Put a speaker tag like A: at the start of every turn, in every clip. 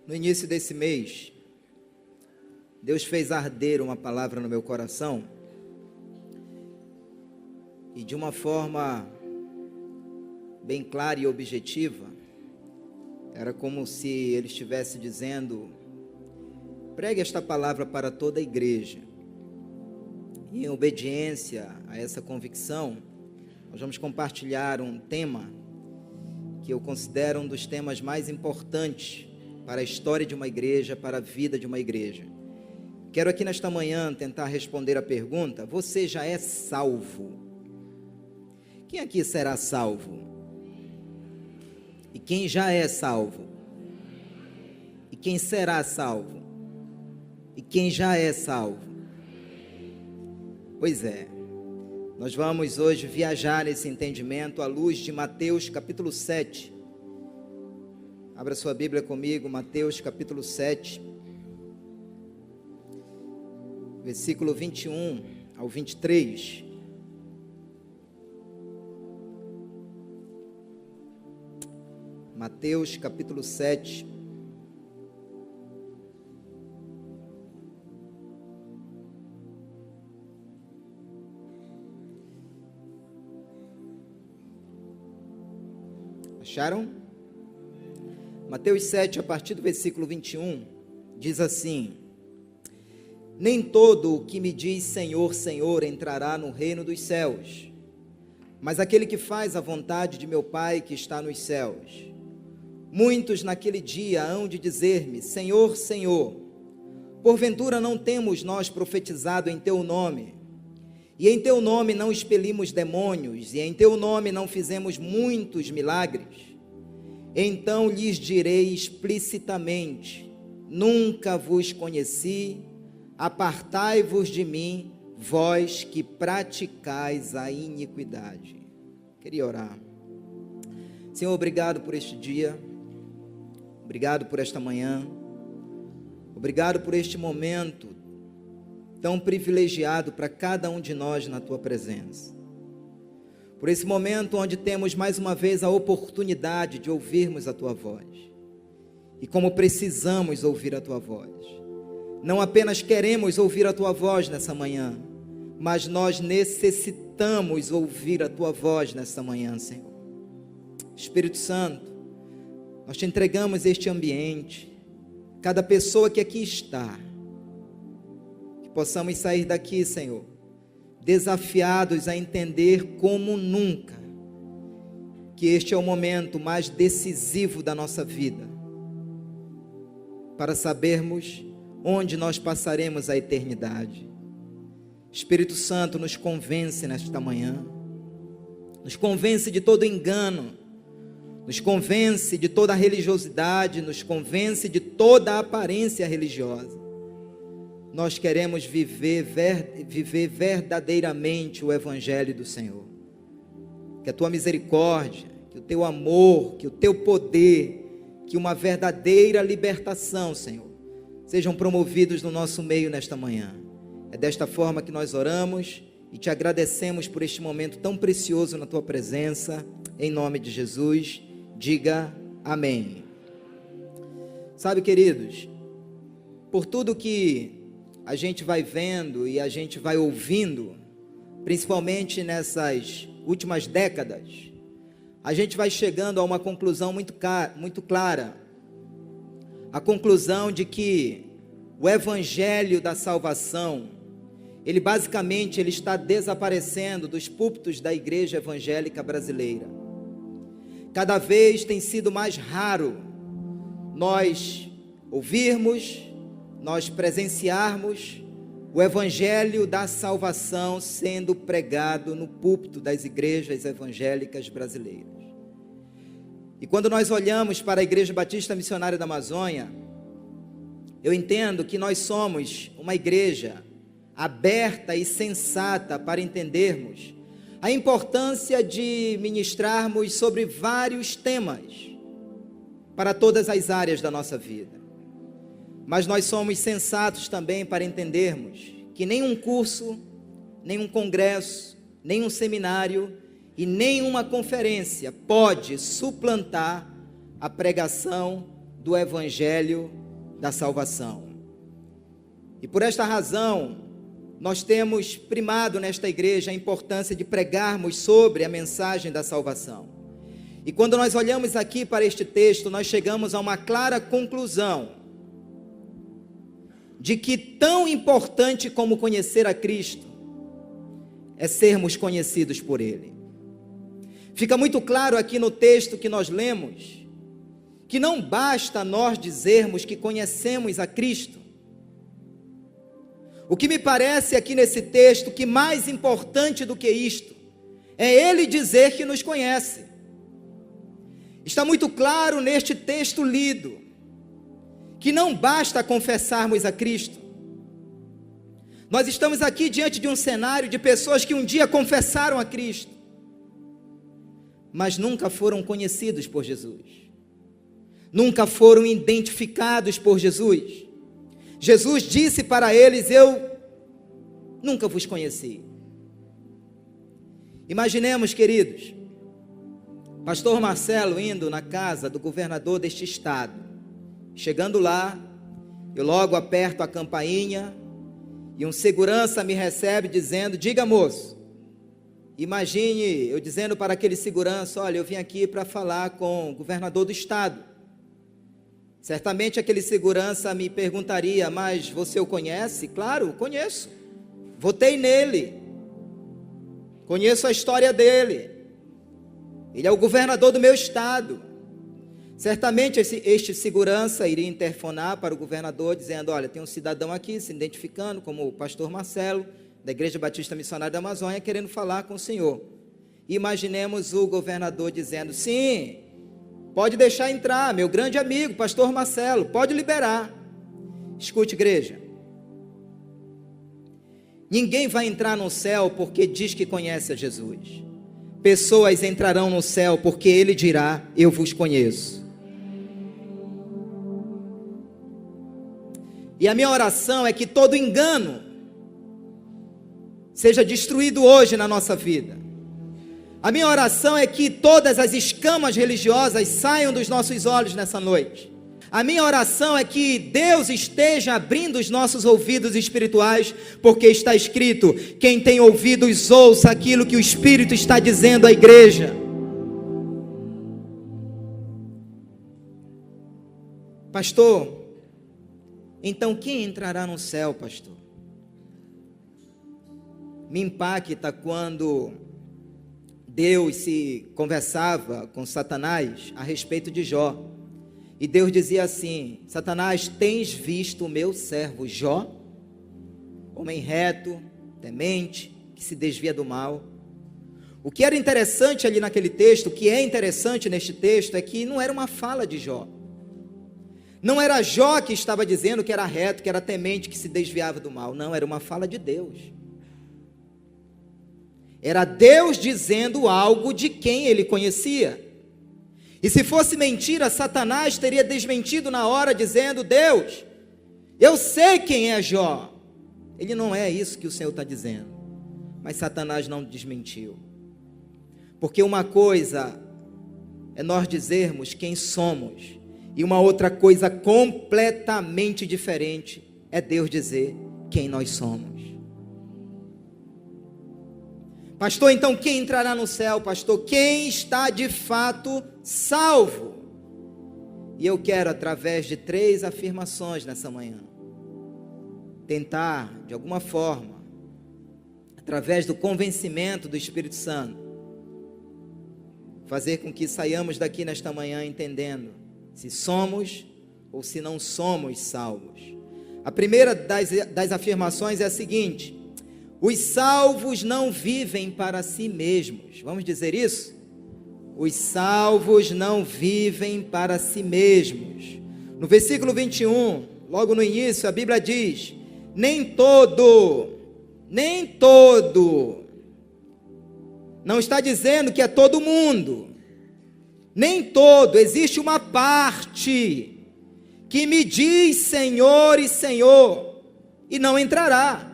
A: No início desse mês, Deus fez arder uma palavra no meu coração e de uma forma bem clara e objetiva, era como se Ele estivesse dizendo: pregue esta palavra para toda a igreja. E em obediência a essa convicção, nós vamos compartilhar um tema que eu considero um dos temas mais importantes para a história de uma igreja, para a vida de uma igreja. Quero aqui nesta manhã tentar responder a pergunta: você já é salvo? Quem aqui será salvo? E quem já é salvo? E quem será salvo? E quem já é salvo? Pois é, nós vamos hoje viajar nesse entendimento à luz de Mateus capítulo 7. Abra sua Bíblia comigo, Mateus capítulo 7, versículo 21 ao 23. Mateus capítulo 7. Acharam? Mateus 7, a partir do versículo 21, diz assim: nem todo o que me diz Senhor, Senhor entrará no reino dos céus, mas aquele que faz a vontade de meu Pai que está nos céus. Muitos naquele dia hão de dizer-me: Senhor, Senhor, porventura não temos nós profetizado em teu nome, e em teu nome não expelimos demônios, e em teu nome não fizemos muitos milagres? Então lhes direi explicitamente: nunca vos conheci, apartai-vos de mim, vós que praticais a iniquidade. Queria orar. Senhor, obrigado por este dia, obrigado por esta manhã, obrigado por este momento tão privilegiado para cada um de nós na tua presença. Por esse momento onde temos mais uma vez a oportunidade de ouvirmos a tua voz. E como precisamos ouvir a tua voz. Não apenas queremos ouvir a tua voz nessa manhã, mas nós necessitamos ouvir a tua voz nessa manhã, Senhor. Espírito Santo, nós te entregamos este ambiente, cada pessoa que aqui está, que possamos sair daqui, Senhor, desafiados a entender como nunca, que este é o momento mais decisivo da nossa vida, para sabermos onde nós passaremos a eternidade. Espírito Santo, nos convence nesta manhã, nos convence de todo engano, nos convence de toda religiosidade, nos convence de toda aparência religiosa. Nós queremos viver verdadeiramente o Evangelho do Senhor. Que a tua misericórdia, que o teu amor, que o teu poder, que uma verdadeira libertação, Senhor, sejam promovidos no nosso meio nesta manhã. É desta forma que nós oramos e te agradecemos por este momento tão precioso na tua presença, em nome de Jesus. Diga amém. Sabe, queridos, por tudo que a gente vai vendo e a gente vai ouvindo, principalmente nessas últimas décadas, a gente vai chegando a uma conclusão muito clara. A conclusão de que o Evangelho da salvação, ele basicamente está desaparecendo dos púlpitos da igreja evangélica brasileira. Cada vez tem sido mais raro nós ouvirmos, nós presenciarmos o Evangelho da salvação sendo pregado no púlpito das igrejas evangélicas brasileiras. E quando nós olhamos para a Igreja Batista Missionária da Amazônia, eu entendo que nós somos uma igreja aberta e sensata para entendermos a importância de ministrarmos sobre vários temas para todas as áreas da nossa vida. Mas nós somos sensatos também para entendermos que nenhum curso, nenhum congresso, nenhum seminário e nenhuma conferência pode suplantar a pregação do evangelho da salvação. E por esta razão, nós temos primado nesta igreja a importância de pregarmos sobre a mensagem da salvação. E quando nós olhamos aqui para este texto, nós chegamos a uma clara conclusão de que tão importante como conhecer a Cristo é sermos conhecidos por Ele. Fica muito claro aqui no texto que nós lemos, que não basta nós dizermos que conhecemos a Cristo. O que me parece aqui nesse texto que mais importante do que isto, é Ele dizer que nos conhece. Está muito claro neste texto lido, que não basta confessarmos a Cristo. Nós estamos aqui diante de um cenário de pessoas que um dia confessaram a Cristo, mas nunca foram conhecidos por Jesus, nunca foram identificados por Jesus. Jesus disse para eles: eu nunca vos conheci. Imaginemos, queridos, pastor Marcelo indo na casa do governador deste estado. Chegando lá, eu logo aperto a campainha e um segurança me recebe dizendo: diga, moço. Imagine eu dizendo para aquele segurança: olha, eu vim aqui para falar com o governador do estado. Certamente aquele segurança me perguntaria: mas você o conhece? Claro, conheço. Votei nele. Conheço a história dele. Ele é o governador do meu estado. Certamente este segurança iria interfonar para o governador dizendo: olha, tem um cidadão aqui se identificando como o pastor Marcelo, da Igreja Batista Missionária da Amazônia, querendo falar com o senhor. Imaginemos o governador dizendo: sim, pode deixar entrar, meu grande amigo, pastor Marcelo, pode liberar. Escute, igreja, ninguém vai entrar no céu porque diz que conhece a Jesus. Pessoas entrarão no céu porque Ele dirá: eu vos conheço. E a minha oração é que todo engano seja destruído hoje na nossa vida. A minha oração é que todas as escamas religiosas saiam dos nossos olhos nessa noite. A minha oração é que Deus esteja abrindo os nossos ouvidos espirituais, porque está escrito: quem tem ouvidos ouça aquilo que o Espírito está dizendo à igreja. Pastor, então quem entrará no céu, pastor? Me impacta quando Deus se conversava com Satanás a respeito de Jó. E Deus dizia assim: Satanás, tens visto o meu servo Jó? Homem reto, temente, que se desvia do mal. O que era interessante ali naquele texto, o que é interessante neste texto, é que não era uma fala de Jó. Não era Jó que estava dizendo que era reto, que era temente, que se desviava do mal. Não, era uma fala de Deus. Era Deus dizendo algo de quem ele conhecia. E se fosse mentira, Satanás teria desmentido na hora, dizendo: Deus, eu sei quem é Jó. Ele não é isso que o Senhor está dizendo. Mas Satanás não desmentiu. Porque uma coisa é nós dizermos quem somos, e uma outra coisa completamente diferente é Deus dizer quem nós somos. Pastor, então quem entrará no céu, pastor? Quem está de fato salvo? E eu quero, através de 3 afirmações nessa manhã, tentar, de alguma forma, através do convencimento do Espírito Santo, fazer com que saiamos daqui nesta manhã entendendo se somos ou se não somos salvos. A primeira das afirmações é a seguinte: os salvos não vivem para si mesmos. Vamos dizer isso? Os salvos não vivem para si mesmos. No versículo 21, logo no início, a Bíblia diz: nem todo, não está dizendo que é todo mundo, nem todo, existe uma parte que me diz Senhor e Senhor, e não entrará.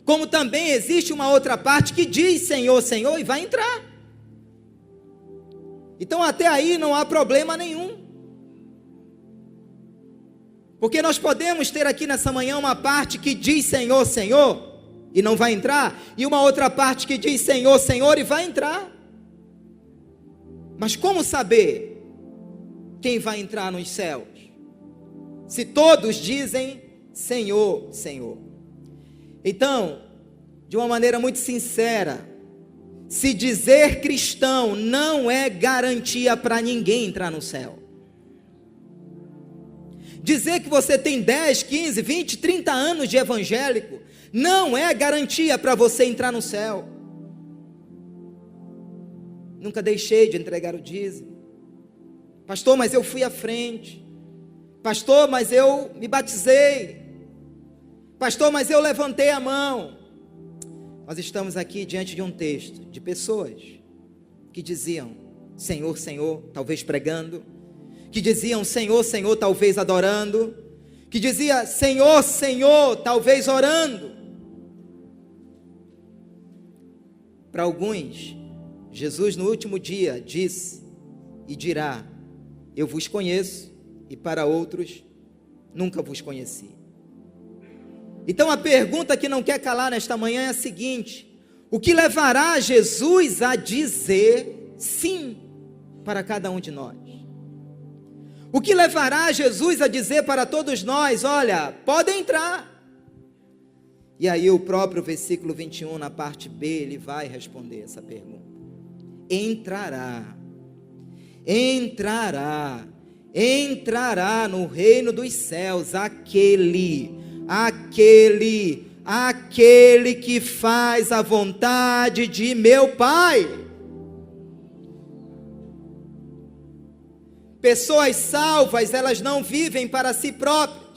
A: Como também existe uma outra parte que diz Senhor, Senhor, e vai entrar. Então até aí não há problema nenhum. Porque nós podemos ter aqui nessa manhã uma parte que diz Senhor, Senhor, e não vai entrar, e uma outra parte que diz Senhor, Senhor, e vai entrar. Mas como saber quem vai entrar nos céus? Se todos dizem Senhor, Senhor. Então, de uma maneira muito sincera, se dizer cristão não é garantia para ninguém entrar no céu. Dizer que você tem 10, 15, 20, 30 anos de evangélico não é garantia para você entrar no céu. Nunca deixei de entregar o dízimo. Pastor, mas eu fui à frente. Pastor, mas eu me batizei. Pastor, mas eu levantei a mão. Nós estamos aqui diante de um texto de pessoas que diziam Senhor, Senhor, talvez pregando, que diziam Senhor, Senhor, talvez adorando, que dizia Senhor, Senhor, talvez orando. Para alguns, Jesus no último dia disse e dirá, eu vos conheço, e para outros, nunca vos conheci. Então a pergunta que não quer calar nesta manhã é a seguinte: o que levará Jesus a dizer sim para cada um de nós? O que levará Jesus a dizer para todos nós, olha, podem entrar? E aí o próprio versículo 21, na parte B, ele vai responder essa pergunta. Entrará no reino dos céus aquele que faz a vontade de meu Pai. Pessoas salvas, elas não vivem para si próprias.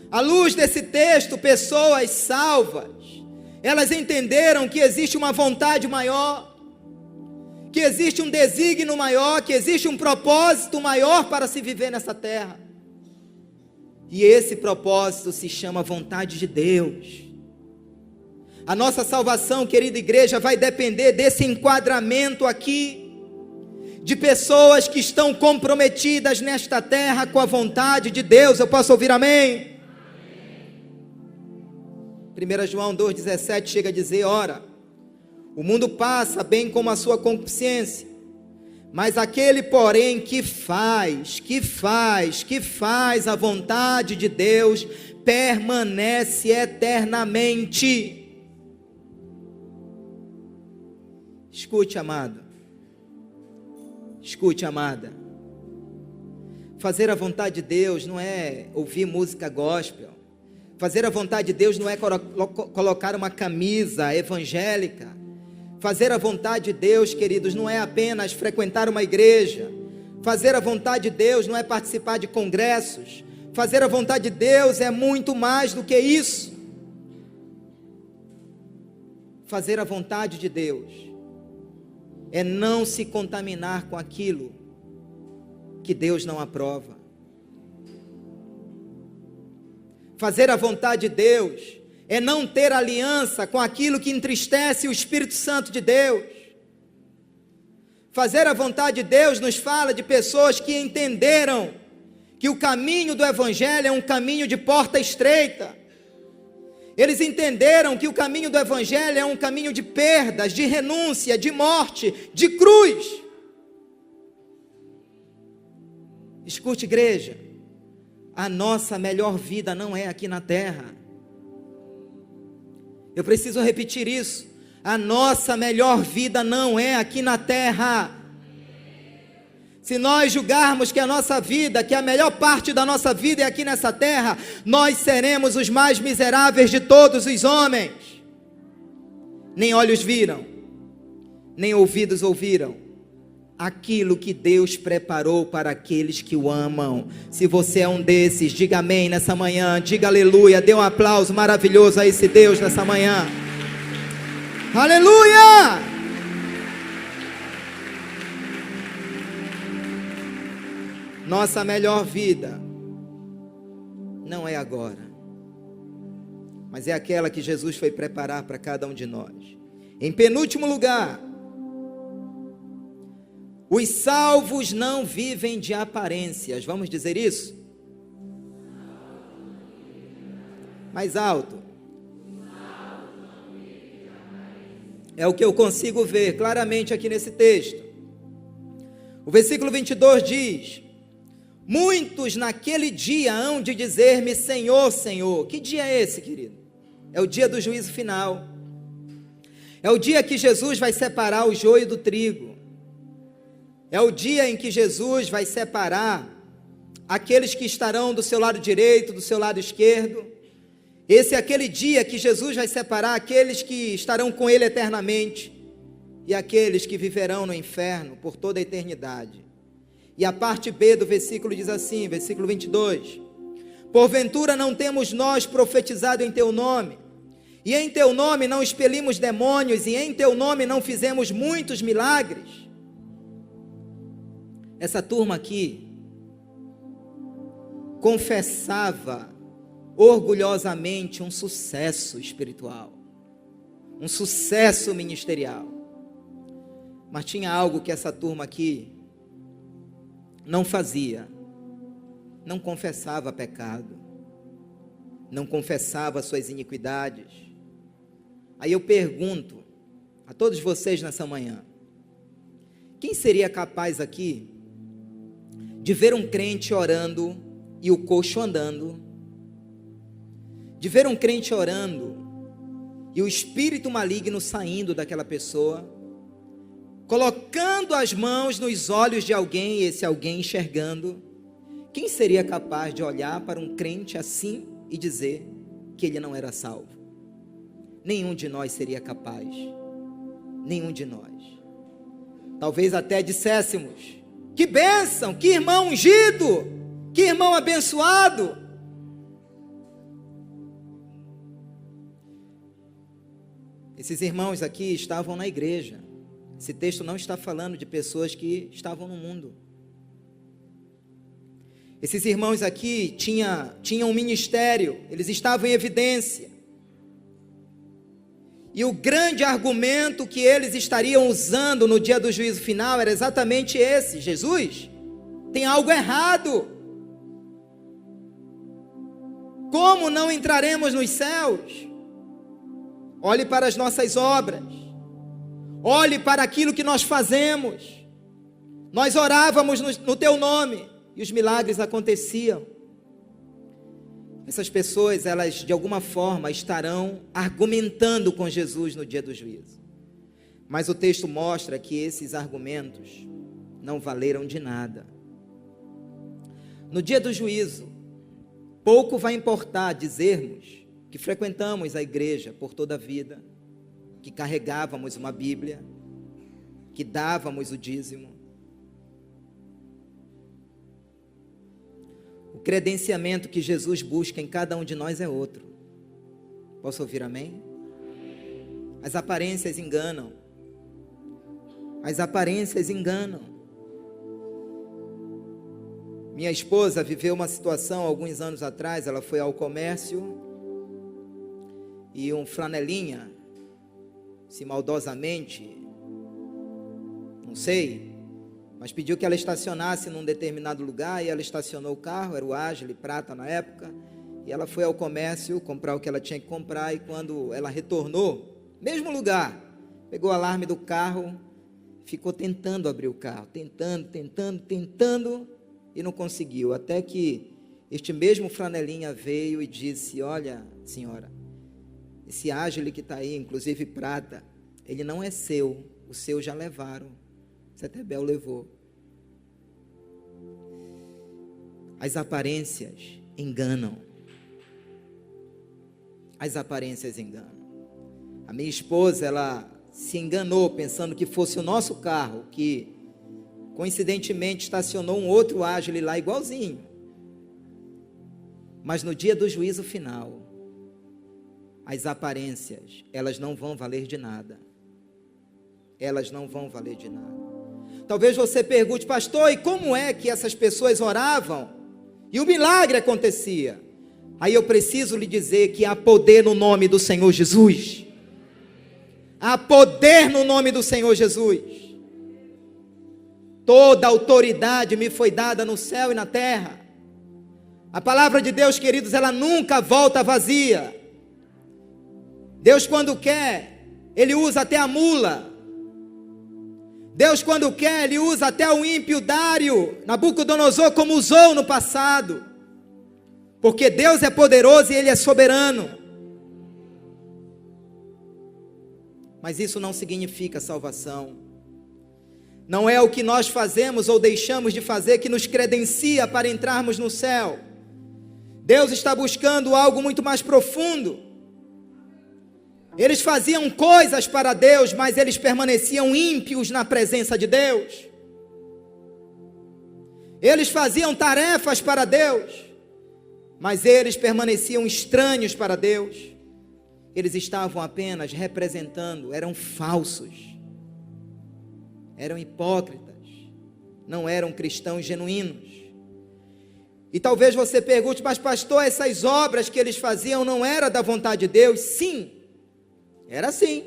A: À luz desse texto, pessoas salvas, elas entenderam que existe uma vontade maior, que existe um desígnio maior, que existe um propósito maior para se viver nessa terra. E esse propósito se chama vontade de Deus. A nossa salvação, querida igreja, vai depender desse enquadramento aqui, de pessoas que estão comprometidas nesta terra com a vontade de Deus. Eu posso ouvir amém? 1 João 2,17 chega a dizer, ora, o mundo passa bem como a sua concupiscência, mas aquele porém que faz a vontade de Deus, permanece eternamente. Escute, amado, escute, amada, fazer a vontade de Deus não é ouvir música gospel, fazer a vontade de Deus não é colocar uma camisa evangélica, fazer a vontade de Deus, queridos, não é apenas frequentar uma igreja, fazer a vontade de Deus não é participar de congressos, fazer a vontade de Deus é muito mais do que isso. Fazer a vontade de Deus é não se contaminar com aquilo que Deus não aprova. Fazer a vontade de Deus é não ter aliança com aquilo que entristece o Espírito Santo de Deus. Fazer a vontade de Deus nos fala de pessoas que entenderam que o caminho do Evangelho é um caminho de porta estreita. Eles entenderam que o caminho do Evangelho é um caminho de perdas, de renúncia, de morte, de cruz. Escute, igreja, a nossa melhor vida não é aqui na terra. Eu preciso repetir isso. A nossa melhor vida não é aqui na terra. Se nós julgarmos que a nossa vida, que a melhor parte da nossa vida é aqui nessa terra, nós seremos os mais miseráveis de todos os homens. Nem olhos viram, nem ouvidos ouviram aquilo que Deus preparou para aqueles que o amam. Se você é um desses, diga amém nessa manhã, diga aleluia, dê um aplauso maravilhoso a esse Deus nessa manhã. Aleluia! Nossa melhor vida não é agora, mas é aquela que Jesus foi preparar para cada um de nós. Em penúltimo lugar, os salvos não vivem de aparências. Vamos dizer isso? Mais alto. É o que eu consigo ver claramente aqui nesse texto. O versículo 22 diz: muitos naquele dia hão de dizer-me, Senhor, Senhor. Que dia é esse, querido? É o dia do juízo final. É o dia que Jesus vai separar o joio do trigo. É o dia em que Jesus vai separar aqueles que estarão do seu lado direito, do seu lado esquerdo. Esse é aquele dia que Jesus vai separar aqueles que estarão com Ele eternamente e aqueles que viverão no inferno por toda a eternidade. E a parte B do versículo diz assim, versículo 22: porventura não temos nós profetizado em Teu nome, e em Teu nome não expelimos demônios, e em Teu nome não fizemos muitos milagres? Essa turma aqui confessava orgulhosamente um sucesso espiritual, um sucesso ministerial, mas tinha algo que essa turma aqui não fazia: não confessava pecado, não confessava suas iniquidades. Aí eu pergunto a todos vocês nessa manhã: quem seria capaz aqui de ver um crente orando e o coxo andando, de ver um crente orando e o espírito maligno saindo daquela pessoa, colocando as mãos nos olhos de alguém e esse alguém enxergando? Quem seria capaz de olhar para um crente assim e dizer que ele não era salvo? Nenhum de nós seria capaz, nenhum de nós. Talvez até disséssemos: que bênção, que irmão ungido, que irmão abençoado. Esses irmãos aqui estavam na igreja. Esse texto não está falando de pessoas que estavam no mundo. Esses irmãos aqui tinham um ministério, eles estavam em evidência. E o grande argumento que eles estariam usando no dia do juízo final era exatamente esse: Jesus, tem algo errado. Como não entraremos nos céus? Olhe para as nossas obras, olhe para aquilo que nós fazemos. Nós orávamos no Teu nome e os milagres aconteciam. Essas pessoas, elas de alguma forma estarão argumentando com Jesus no dia do juízo. Mas o texto mostra que esses argumentos não valeram de nada. No dia do juízo, pouco vai importar dizermos que frequentamos a igreja por toda a vida, que carregávamos uma Bíblia, que dávamos o dízimo. O credenciamento que Jesus busca em cada um de nós é outro. Posso ouvir amém? As aparências enganam. As aparências enganam. Minha esposa viveu uma situação alguns anos atrás. Ela foi ao comércio e um flanelinha, se maldosamente, não sei, mas pediu que ela estacionasse num determinado lugar, e ela estacionou o carro, era o Agile prata na época, e ela foi ao comércio comprar o que ela tinha que comprar, e quando ela retornou, mesmo lugar, pegou o alarme do carro, ficou tentando abrir o carro, tentando, e não conseguiu, até que este mesmo flanelinha veio e disse: olha, senhora, esse Agile que está aí, inclusive prata, ele não é seu, o seu já levaram, Setebel levou. As aparências enganam. As aparências enganam. A minha esposa, ela se enganou pensando que fosse o nosso carro, que coincidentemente estacionou um outro Agile lá igualzinho. Mas no dia do juízo final, as aparências, elas não vão valer de nada. Elas não vão valer de nada. Talvez você pergunte: pastor, e como é que essas pessoas oravam e o milagre acontecia? Aí eu preciso lhe dizer que há poder no nome do Senhor Jesus. Há poder no nome do Senhor Jesus. Toda autoridade me foi dada no céu e na terra. A palavra de Deus, queridos, ela nunca volta vazia. Deus, quando quer, Ele usa até a mula. Deus, quando quer, Ele usa até o ímpio Dário, Nabucodonosor, como usou no passado. Porque Deus é poderoso e Ele é soberano. Mas isso não significa salvação. Não é o que nós fazemos ou deixamos de fazer que nos credencia para entrarmos no céu. Deus está buscando algo muito mais profundo. Eles faziam coisas para Deus, mas eles permaneciam ímpios na presença de Deus. Eles faziam tarefas para Deus, mas eles permaneciam estranhos para Deus. Eles estavam apenas representando, eram falsos, eram hipócritas, não eram cristãos genuínos. E talvez você pergunte, mas pastor, essas obras que eles faziam não era da vontade de Deus? Sim, era sim.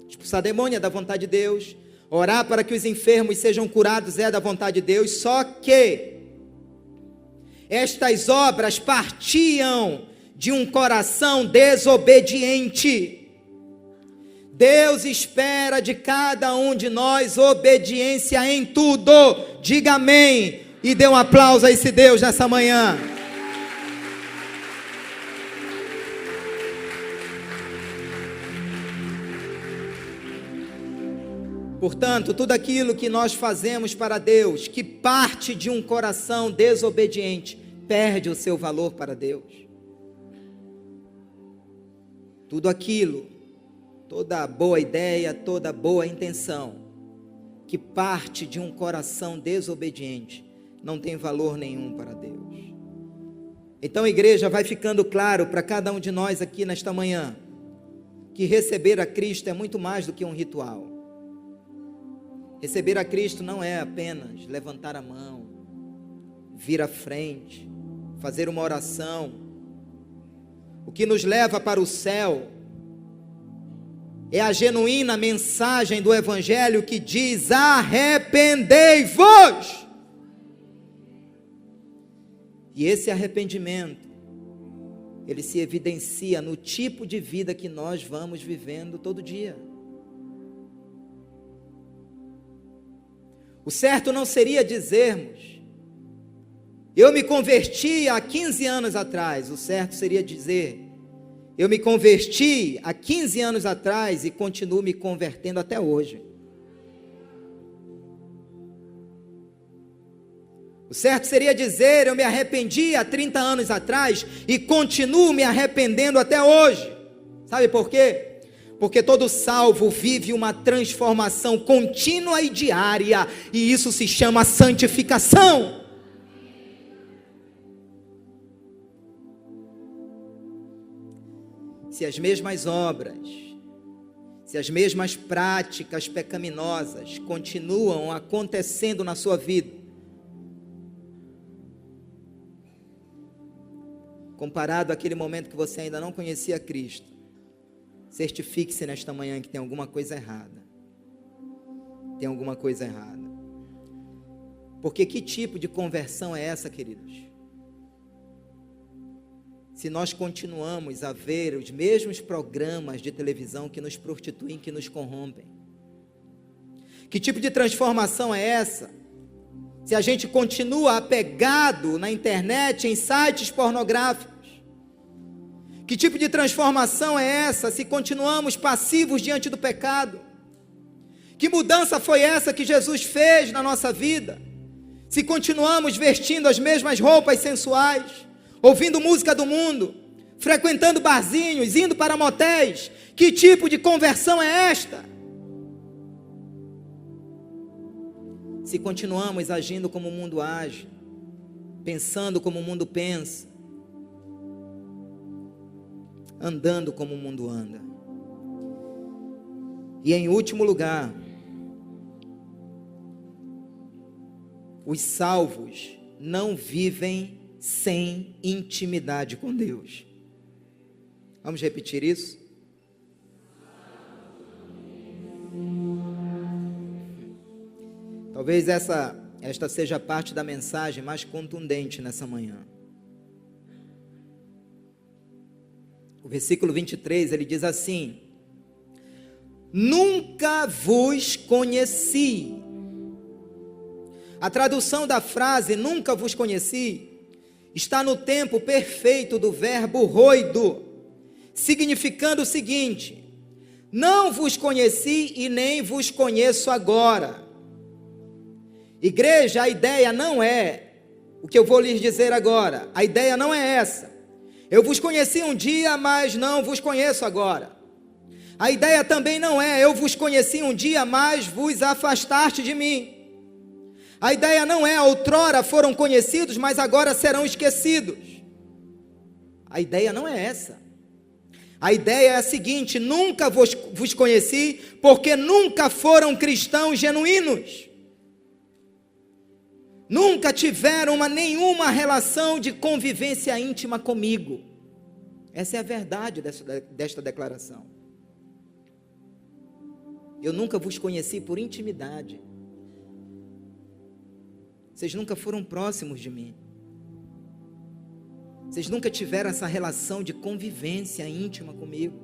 A: Expulsar demônio é da vontade de Deus, orar para que os enfermos sejam curados é da vontade de Deus, só que estas obras partiam de um coração desobediente. Deus espera de cada um de nós obediência em tudo. Diga amém e dê um aplauso a esse Deus nessa manhã. Portanto, tudo aquilo que nós fazemos para Deus, que parte de um coração desobediente, perde o seu valor para Deus. Tudo aquilo, toda boa ideia, toda boa intenção, que parte de um coração desobediente, não tem valor nenhum para Deus. Então, igreja, vai ficando claro para cada um de nós aqui nesta manhã, que receber a Cristo é muito mais do que um ritual. Receber a Cristo não é apenas levantar a mão, vir à frente, fazer uma oração. O que nos leva para o céu é a genuína mensagem do Evangelho que diz: arrependei-vos. E esse arrependimento, ele se evidencia no tipo de vida que nós vamos vivendo todo dia. O certo não seria dizermos: eu me converti há 15 anos atrás. O certo seria dizer: eu me converti há 15 anos atrás e continuo me convertendo até hoje. O certo seria dizer: eu me arrependi há 30 anos atrás e continuo me arrependendo até hoje. Sabe por quê? Porque todo salvo vive uma transformação contínua e diária, e isso se chama santificação. Se as mesmas obras, se as mesmas práticas pecaminosas continuam acontecendo na sua vida, comparado àquele momento que você ainda não conhecia Cristo, certifique-se nesta manhã que tem alguma coisa errada. Tem alguma coisa errada. Porque que tipo de conversão é essa, queridos? Se nós continuamos a ver os mesmos programas de televisão que nos prostituem, que nos corrompem. Que tipo de transformação é essa? Se a gente continua apegado na internet, em sites pornográficos. Que tipo de transformação é essa se continuamos passivos diante do pecado? Que mudança foi essa que Jesus fez na nossa vida? Se continuamos vestindo as mesmas roupas sensuais, ouvindo música do mundo, frequentando barzinhos, indo para motéis, que tipo de conversão é esta? Se continuamos agindo como o mundo age, pensando como o mundo pensa, andando como o mundo anda. E em último lugar, os salvos não vivem sem intimidade com Deus. Vamos repetir isso? Talvez esta seja a parte da mensagem mais contundente nessa manhã. versículo 23, ele diz assim: nunca vos conheci. A tradução da frase nunca vos conheci está no tempo perfeito do verbo roido, significando o seguinte: não vos conheci e nem vos conheço agora. Igreja, a ideia não é o que eu vou lhes dizer agora. A ideia não é essa. Eu vos conheci um dia, mas não vos conheço agora. A ideia também não é: eu vos conheci um dia, mas vos afastaste de mim. A ideia não é: outrora foram conhecidos, mas agora serão esquecidos. A ideia não é essa. A ideia é a seguinte: nunca vos conheci, porque nunca foram cristãos genuínos. Nunca tiveram nenhuma relação de convivência íntima comigo. Essa é a verdade desta declaração. Eu nunca vos conheci por intimidade. Vocês nunca foram próximos de mim. Vocês nunca tiveram essa relação de convivência íntima comigo.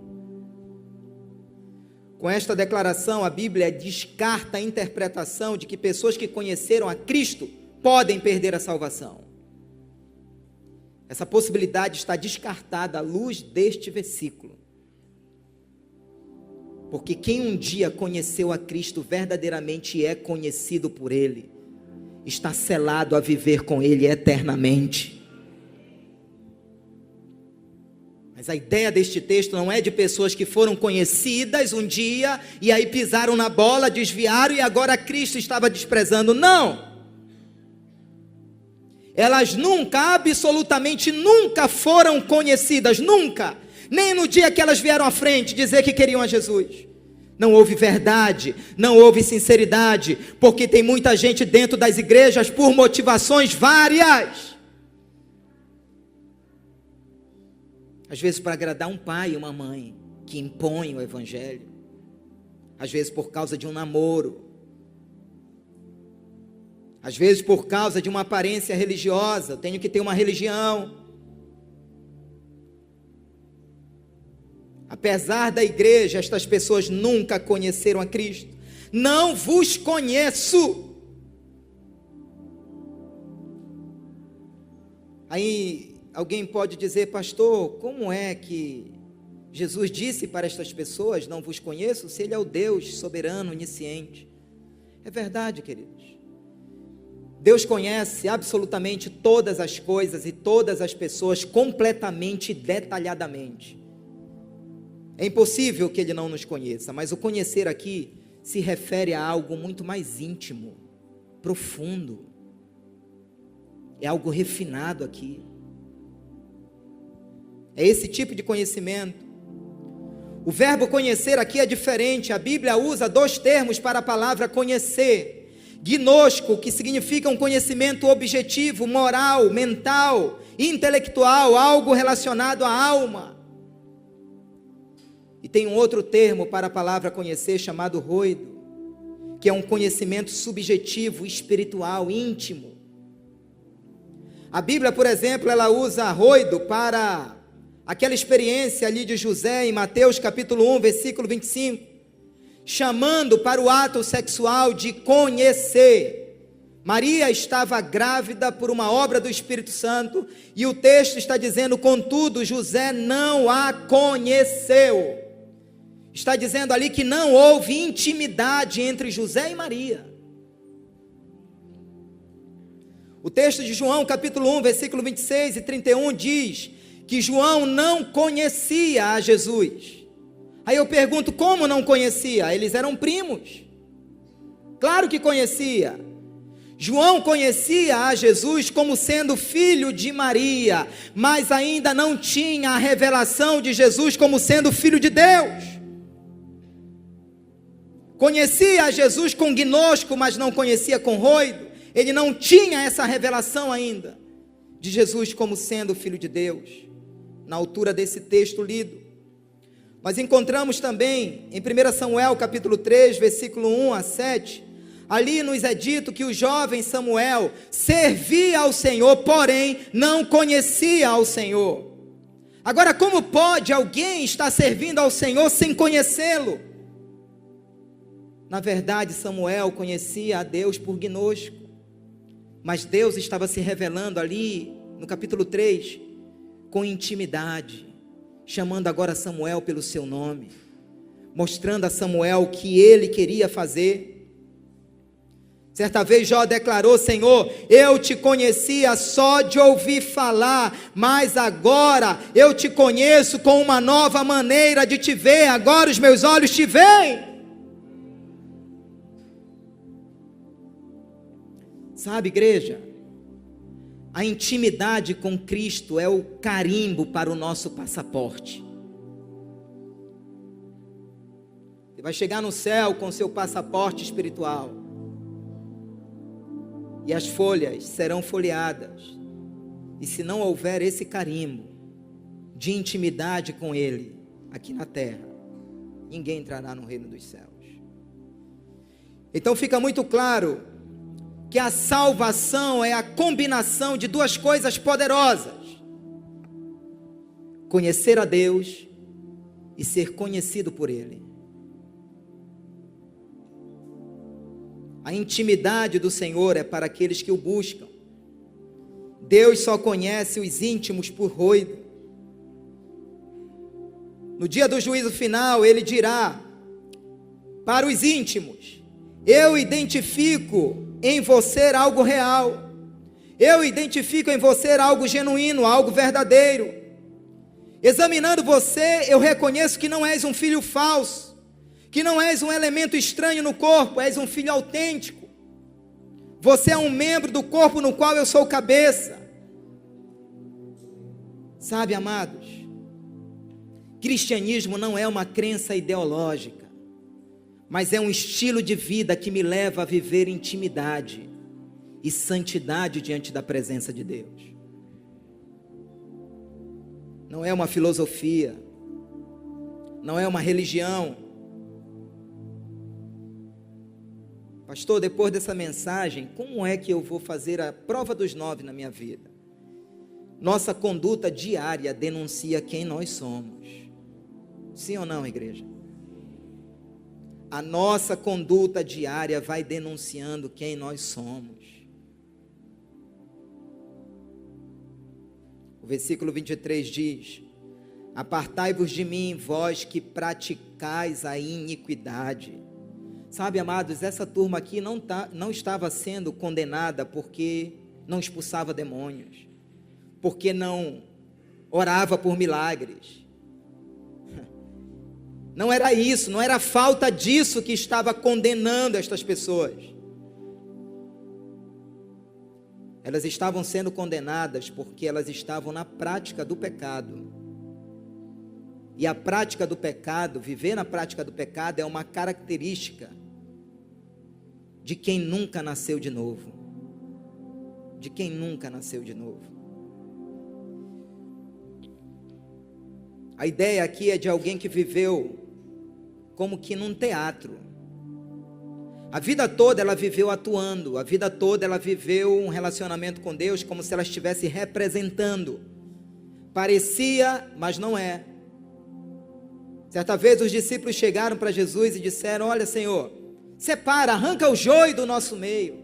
A: Com esta declaração, a Bíblia descarta a interpretação de que pessoas que conheceram a Cristo podem perder a salvação. Essa possibilidade está descartada à luz deste versículo. Porque quem um dia conheceu a Cristo verdadeiramente é conhecido por Ele, está selado a viver com Ele eternamente. Mas a ideia deste texto não é de pessoas que foram conhecidas um dia e aí pisaram na bola, desviaram e agora Cristo estava desprezando. Não! Elas nunca, absolutamente nunca foram conhecidas, nunca. Nem no dia que elas vieram à frente dizer que queriam a Jesus. Não houve verdade, não houve sinceridade, porque tem muita gente dentro das igrejas por motivações várias. Às vezes para agradar um pai e uma mãe que impõem o evangelho. Às vezes por causa de um namoro. Às vezes por causa de uma aparência religiosa. Eu tenho que ter uma religião. Apesar da igreja, estas pessoas nunca conheceram a Cristo. Não vos conheço. Aí alguém pode dizer: pastor, como é que Jesus disse para estas pessoas: não vos conheço, se Ele é o Deus soberano, onisciente? É verdade, queridos. Deus conhece absolutamente todas as coisas e todas as pessoas completamente e detalhadamente. É impossível que Ele não nos conheça, mas o conhecer aqui se refere a algo muito mais íntimo, profundo. É algo refinado aqui. É esse tipo de conhecimento. O verbo conhecer aqui é diferente. A Bíblia usa dois termos para a palavra conhecer. Gnosco, que significa um conhecimento objetivo, moral, mental, intelectual, algo relacionado à alma. E tem um outro termo para a palavra conhecer chamado roido, que é um conhecimento subjetivo, espiritual, íntimo. A Bíblia, por exemplo, ela usa roido para aquela experiência ali de José em Mateus capítulo 1, versículo 25, chamando para o ato sexual de conhecer. Maria estava grávida por uma obra do Espírito Santo, e o texto está dizendo: contudo, José não a conheceu. Está dizendo ali que não houve intimidade entre José e Maria. O texto de João capítulo 1, versículo 26 e 31 diz que João não conhecia a Jesus. Aí eu pergunto: como não conhecia? Eles eram primos. Claro que conhecia. João conhecia a Jesus como sendo filho de Maria, mas ainda não tinha a revelação de Jesus como sendo filho de Deus. Conhecia a Jesus com gnosco, mas não conhecia com roido. Ele não tinha essa revelação ainda de Jesus como sendo filho de Deus, na altura desse texto lido. Nós encontramos também em 1 Samuel capítulo 3, versículo 1 a 7, ali nos é dito que o jovem Samuel servia ao Senhor, porém não conhecia ao Senhor. Agora, como pode alguém estar servindo ao Senhor sem conhecê-lo? Na verdade, Samuel conhecia a Deus por gnosco, mas Deus estava se revelando ali, no capítulo 3, com intimidade, chamando agora Samuel pelo seu nome, mostrando a Samuel o que ele queria fazer. Certa vez Jó declarou: Senhor, eu te conhecia só de ouvir falar, mas agora eu te conheço com uma nova maneira de te ver, agora os meus olhos te veem. Sabe, igreja, a intimidade com Cristo é o carimbo para o nosso passaporte. Você vai chegar no céu com seu passaporte espiritual, e as folhas serão folheadas, e se não houver esse carimbo de intimidade com Ele aqui na terra, ninguém entrará no reino dos céus. Então fica muito claro que a salvação é a combinação de duas coisas poderosas: conhecer a Deus e ser conhecido por Ele. A intimidade do Senhor é para aqueles que o buscam. Deus só conhece os íntimos por roido. No dia do juízo final, Ele dirá para os íntimos: eu identifico em você algo real, eu identifico em você algo genuíno, algo verdadeiro. Examinando você, eu reconheço que não és um filho falso, que não és um elemento estranho no corpo, és um filho autêntico. Você é um membro do corpo no qual eu sou cabeça. Sabe, amados, cristianismo não é uma crença ideológica, mas é um estilo de vida que me leva a viver intimidade e santidade diante da presença de Deus. Não é uma filosofia, não é uma religião. Pastor, depois dessa mensagem, como é que eu vou fazer a prova dos 9 na minha vida? Nossa conduta diária denuncia quem nós somos. Sim ou não, igreja? A nossa conduta diária vai denunciando quem nós somos. O versículo 23 diz: apartai-vos de mim, vós que praticais a iniquidade. Sabe, amados, essa turma aqui não estava sendo condenada porque não expulsava demônios, porque não orava por milagres. Não era isso, não era a falta disso que estava condenando estas pessoas. Elas estavam sendo condenadas porque elas estavam na prática do pecado. E a prática do pecado, viver na prática do pecado, é uma característica de quem nunca nasceu de novo. De quem nunca nasceu de novo. A ideia aqui é de alguém que viveu como que num teatro. A vida toda ela viveu atuando, a vida toda ela viveu um relacionamento com Deus como se ela estivesse representando. Parecia, mas não é. Certa vez os discípulos chegaram para Jesus e disseram: olha, Senhor, separa, arranca o joio do nosso meio.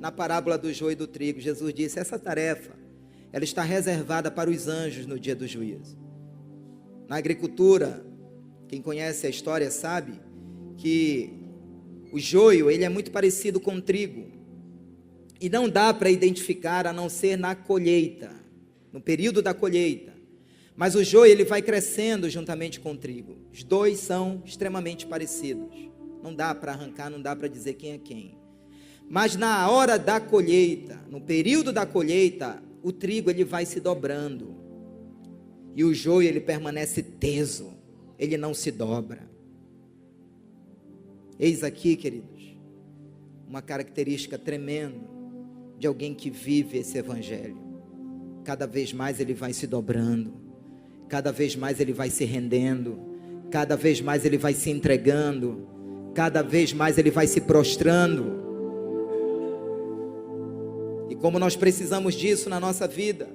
A: Na parábola do joio e do trigo, Jesus disse: essa tarefa, ela está reservada para os anjos no dia do juízo. Na agricultura, quem conhece a história sabe que o joio, ele é muito parecido com o trigo. E não dá para identificar a não ser na colheita, no período da colheita. Mas o joio, ele vai crescendo juntamente com o trigo. Os dois são extremamente parecidos. Não dá para arrancar, não dá para dizer quem é quem. Mas na hora da colheita, no período da colheita, o trigo ele vai se dobrando. E o joio ele permanece teso, ele não se dobra. Eis aqui, queridos, uma característica tremenda de alguém que vive esse evangelho. Cada vez mais ele vai se dobrando, cada vez mais ele vai se rendendo, cada vez mais ele vai se entregando, cada vez mais ele vai se prostrando. E como nós precisamos disso na nossa vida,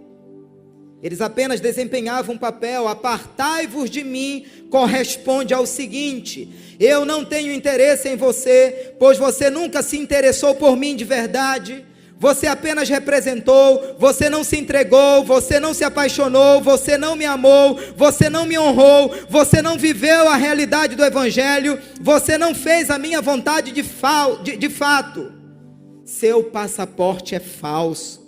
A: Eles apenas desempenhavam um papel. Apartai-vos de mim corresponde ao seguinte: eu não tenho interesse em você, pois você nunca se interessou por mim de verdade. Você apenas representou, você não se entregou, você não se apaixonou, você não me amou, você não me honrou, você não viveu a realidade do Evangelho, você não fez a minha vontade de fato. Seu passaporte é falso.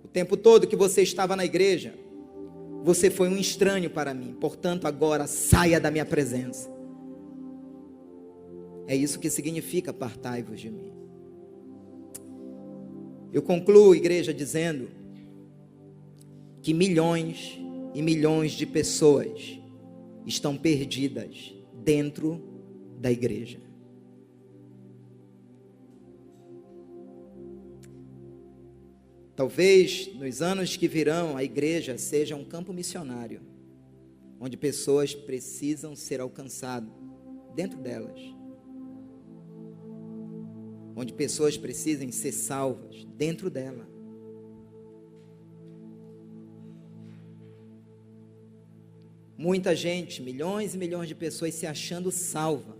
A: O tempo todo que você estava na igreja, você foi um estranho para mim, portanto agora saia da minha presença. É isso que significa apartai-vos de mim. Eu concluo, igreja, dizendo que milhões e milhões de pessoas estão perdidas dentro da igreja. Talvez nos anos que virão a igreja seja um campo missionário, onde pessoas precisam ser alcançadas dentro delas. Onde pessoas precisem ser salvas dentro dela. Muita gente, milhões e milhões de pessoas se achando salva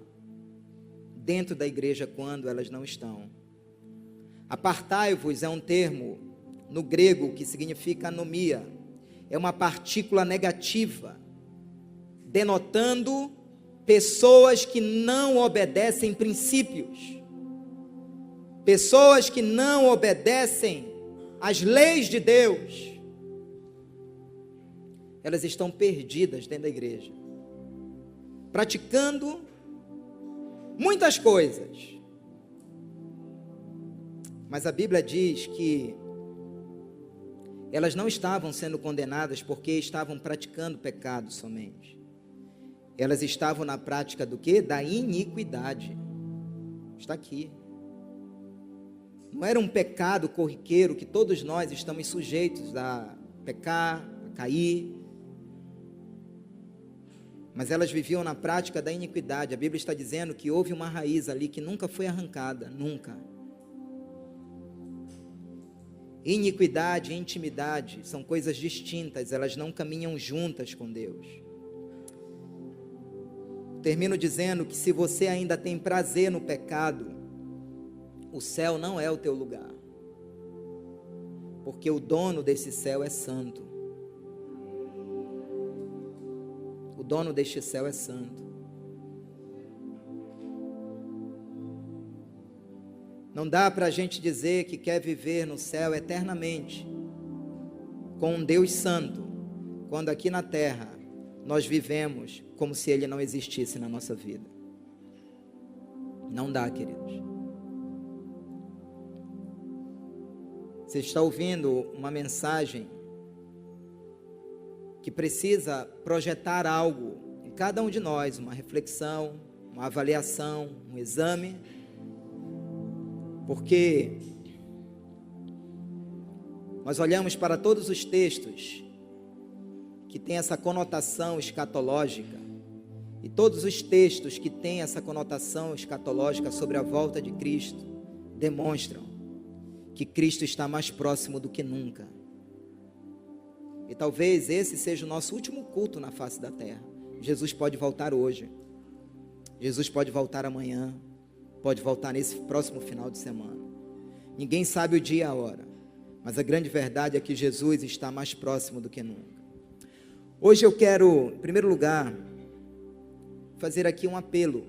A: dentro da igreja quando elas não estão. Apartai-vos é um termo no grego que significa anomia. É uma partícula negativa, denotando pessoas que não obedecem princípios. Pessoas que não obedecem às leis de Deus, elas estão perdidas dentro da igreja, praticando muitas coisas, mas a Bíblia diz que elas não estavam sendo condenadas porque estavam praticando pecado somente. Elas estavam na prática do quê? Da iniquidade. Está aqui. Não era um pecado corriqueiro que todos nós estamos sujeitos a pecar, a cair. Mas elas viviam na prática da iniquidade. A Bíblia está dizendo que houve uma raiz ali que nunca foi arrancada, nunca. Iniquidade e intimidade são coisas distintas, elas não caminham juntas com Deus. Termino dizendo que se você ainda tem prazer no pecado, o céu não é o teu lugar, porque o dono desse céu é santo. O dono deste céu é santo. Não dá para a gente dizer que quer viver no céu eternamente, com um Deus santo, quando aqui na terra nós vivemos como se Ele não existisse na nossa vida. Não dá, queridos. Você está ouvindo uma mensagem que precisa projetar algo em cada um de nós, uma reflexão, uma avaliação, um exame, porque nós olhamos para todos os textos que têm essa conotação escatológica, e todos os textos que têm essa conotação escatológica sobre a volta de Cristo demonstram que Cristo está mais próximo do que nunca. E talvez esse seja o nosso último culto na face da terra. Jesus pode voltar hoje, Jesus pode voltar amanhã, pode voltar nesse próximo final de semana. Ninguém sabe o dia e a hora, mas a grande verdade é que Jesus está mais próximo do que nunca. Hoje eu quero, em primeiro lugar, fazer aqui um apelo,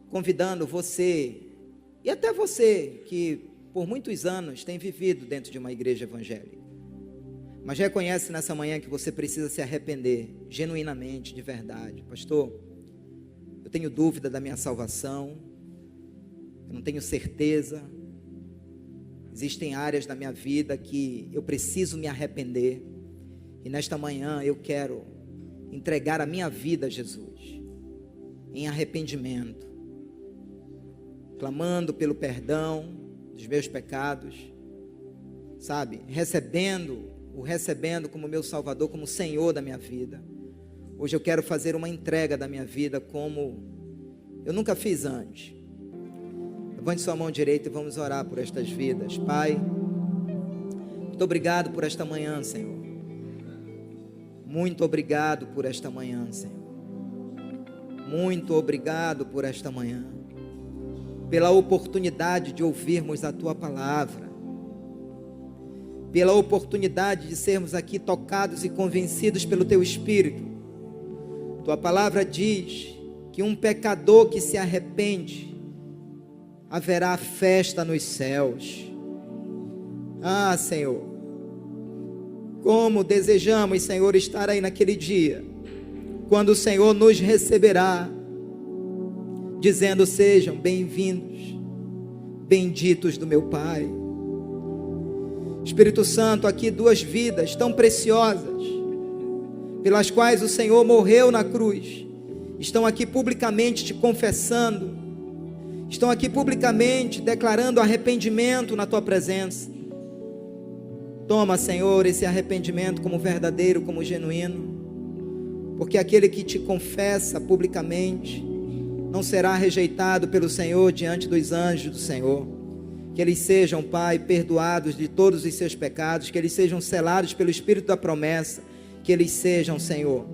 A: convidando você, e até você que por muitos anos tem vivido dentro de uma igreja evangélica, mas reconhece nessa manhã que você precisa se arrepender, genuinamente, de verdade. Pastor, eu tenho dúvida da minha salvação, eu não tenho certeza, existem áreas da minha vida que eu preciso me arrepender, e nesta manhã eu quero entregar a minha vida a Jesus, em arrependimento, clamando pelo perdão dos meus pecados, sabe, recebendo como meu Salvador, como Senhor da minha vida. Hoje eu quero fazer uma entrega da minha vida como eu nunca fiz antes. A Levante sua mão direita e vamos orar por estas vidas. Pai, muito obrigado por esta manhã, Senhor. Muito obrigado por esta manhã, Senhor. Muito obrigado por esta manhã, pela oportunidade de ouvirmos a Tua palavra, pela oportunidade de sermos aqui tocados e convencidos pelo Teu Espírito. Tua palavra diz que um pecador que se arrepende, haverá festa nos céus. Ah, Senhor, como desejamos, Senhor, estar aí naquele dia, quando o Senhor nos receberá, dizendo: sejam bem-vindos, benditos do meu Pai. Espírito Santo, aqui duas vidas tão preciosas, pelas quais o Senhor morreu na cruz, estão aqui publicamente te confessando, estão aqui publicamente declarando arrependimento na Tua presença. Toma, Senhor, esse arrependimento como verdadeiro, como genuíno, porque aquele que te confessa publicamente não será rejeitado pelo Senhor diante dos anjos do Senhor. Que eles sejam, Pai, perdoados de todos os seus pecados, que eles sejam selados pelo Espírito da promessa, que eles sejam, Senhor,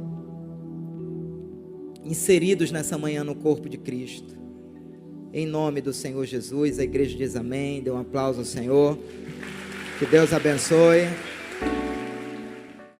A: inseridos nessa manhã no corpo de Cristo. Em nome do Senhor Jesus, a igreja diz amém. Dê um aplauso ao Senhor. Que Deus abençoe.